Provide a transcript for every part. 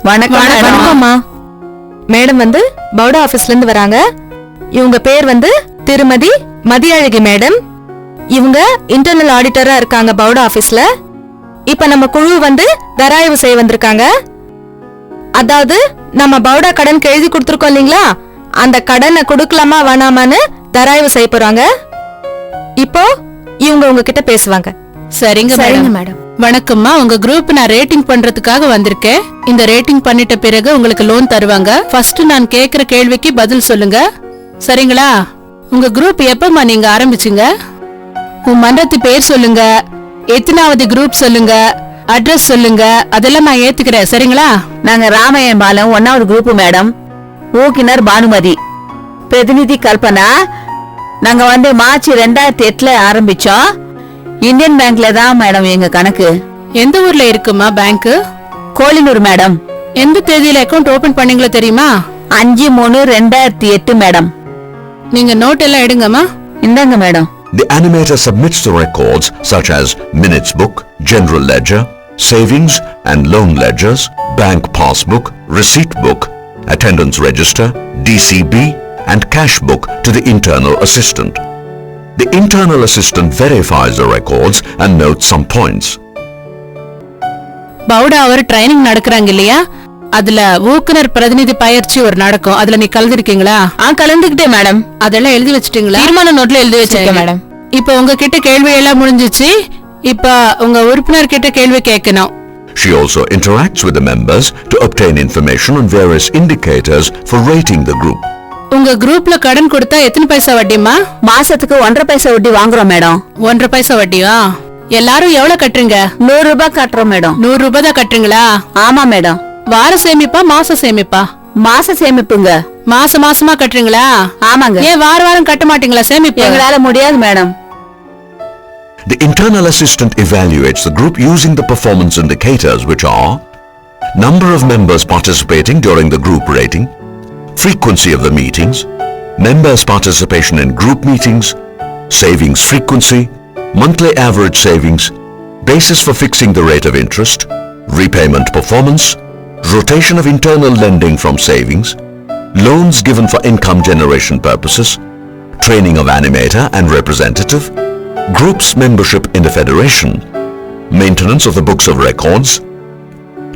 வணக்கம்மா. மேடம் வந்து பவுடா ஆபீஸ்ல இருந்து வராங்க. இவங்க பேர் வந்து திருமதி மதியழகி மேடம். இவங்க இன்டர்னல் ஆடிட்டரா இருக்காங்க பவுடா ஆபீஸ்ல. இப்ப நம்ம குழு வந்து தராய்வு செய்ய வந்திருக்காங்க. அதாவது நம்ம பவுடா கடன் எழுதி கொடுத்துருக்கோம் இல்லீங்களா, அந்த கடனை கொடுக்கலாமா வேணாமான்னு தராய்வு செய்ய போறாங்க. இப்போ இவங்க உங்ககிட்ட பேசுவாங்க. சரிங்க மேடம். வணக்கம்மா, உங்க குரூப் நான் ரேட்டிங் பண்றதுக்காக வந்திருக்கேன். இந்த ரேட்டிங் பண்ணிட்ட பிறகு உங்களுக்கு லோன் தருவாங்க. ஃபர்ஸ்ட் நான் கேக்குற கேள்விக்கு பதில் சொல்லுங்க, சரிங்களா? உங்க குரூப் எப்பமா நீங்க ஆரம்பிச்சீங்க? உன் மன்றத்து பேர் சொல்லுங்க, எத்தனாவது குரூப் சொல்லுங்க, அட்ரஸ் சொல்லுங்க, அதெல்லாம் நான் ஏத்துக்கிறேன், சரிங்களா? நாங்க ராமையன் பாலம் 1வது குரூப் மேடம். ஊக்கினர் பானுமதி, பிரதிநிதி கல்பனா. நாங்க வந்து மார்ச் 2008 ஆரம்பிச்சோம். இந்தியன் பேங்க்ல தான் மேடம் எங்க கணக்கு. எந்த ஊர்ல இருக்குமா பேங்க்? கோலினூர் மேடம். எந்த தேதியில அக்கவுண்ட் ஓபன் பண்ணீங்களோ தெரியுமா? 5/3/2008 மேடம். நீங்க நோட் எல்லாம் எடுங்கம்மா. இந்தாங்க madam. The animator submits the records such as minutes book, general ledger, savings and loan ledgers, bank passbook, receipt book, attendance register, DCB and cash book to the internal assistant. The internal assistant verifies the records and notes some points. பவுடா அவர் training நடக்கறாங்க இல்லையா, அதுல ஊக்குனர் பிரதிநிதி பயிற்சி ஒரு நடக்கும். அதுல நீ கலந்துருக்கீங்களா? கலந்துக்கிட்டேன் மேடம். அதெல்லாம் எழுதி வச்சிட்டீங்களா? தீர்மான நோட்ல எழுதி வச்சிருக்கேன் மேடம். இப்ப உங்ககிட்ட கேள்வி எல்லாம் முடிஞ்சிச்சு. இப்ப உங்க உறுப்பினர் கிட்ட கேள்வி கேட்கணும். She also interacts with the members to obtain information on various indicators for rating the group. உங்க குரூப்ல கடன் கொடுத்தா எத்தனை பைசா வட்டிமா? மாசத்துக்கு 1.5 பைசா வட்டி வாங்குறோம் மேடம். 1.5 பைசா வட்டியா? எல்லாரும் எவ்வளவு கட்டுறீங்க? 100 ரூபாய் கட்டுறோம் மேடம். 100 ரூபாய் தான் கட்டுறீங்களா? ஆமா மேடம். வார சேமிப்பா மாச சேமிப்பா? மாச சேமிப்புங்க. மாசமா கட்டுறீங்களா? ஆமாங்க. ஏன் வாரம் கட்ட மாட்டீங்களா சேமிப்பு? எங்களால முடியாது madam. The internal assistant evaluates the group using the performance indicators, which are number of members participating during the group rating, frequency of the meetings, members' participation in group meetings, savings frequency, monthly average savings, basis for fixing the rate of interest, repayment performance, rotation of internal lending from savings, loans given for income generation purposes, training of animator and representative, group's membership in the federation, maintenance of the books of records,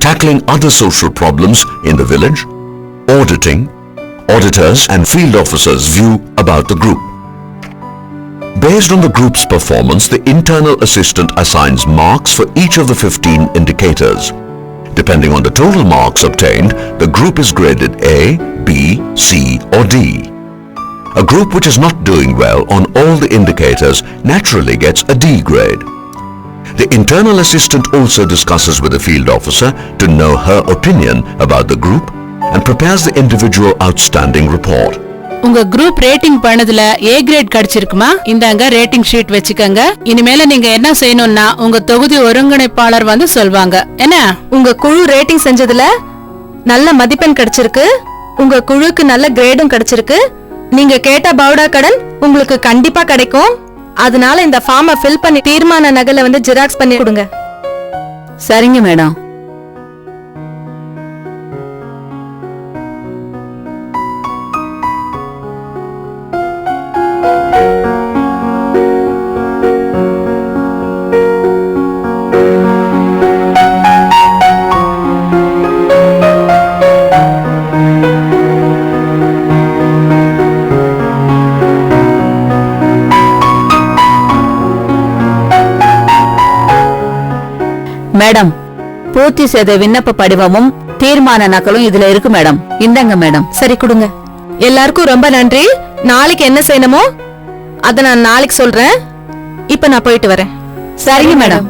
tackling other social problems in the village, auditing, auditors and field officers' view about the group. Based on the group's performance, the internal assistant assigns marks for each of the 15 indicators. Depending on the total marks obtained, the group is graded A, B, C or D. A group which is not doing well on all the indicators naturally gets a D grade. The internal assistant also discusses with the field officer to know her opinion about the group and prepares the individual outstanding report. உங்க group rating பண்ணதுல A great கிடைச்சிருக்குமா? இந்தாங்க rating sheet வச்சுக்கங்க. இனிமேல நீங்க என்ன செய்யணும்னா உங்க தொகுதி ஒருங்கிணைப்பாளர் வந்து சொல்வாங்க. என்ன? உங்க குழு ரேட்டிங் செஞ்சதுல நல்ல மதிப்பெண் கிடைச்சிருக்கு. உங்க குழுக்கு நல்ல கிரேடும் கிடைச்சிருக்கு. நீங்க கேட்ட பவுடா கடன் உங்களுக்கு கண்டிப்பா கிடைக்கும். அதனால இந்த ஃபார்மை ஃபில் பண்ணி தீர்மான நகலை வந்து ஜெராக்ஸ் பண்ணி கொடுங்க. சரிங்க மேடம். மேடம், பூர்த்தி செய்த விண்ணப்ப படிவமும் தீர்மான நகலும் இதுல இருக்கு மேடம். இந்தாங்க மேடம். சரி கொடுங்க. எல்லாருக்கும் ரொம்ப நன்றி. நாளைக்கு என்ன செய்யணுமோ அத நான் நாளைக்கு சொல்றேன். இப்ப நான் போயிட்டு வரேன். சரிங்க மேடம்.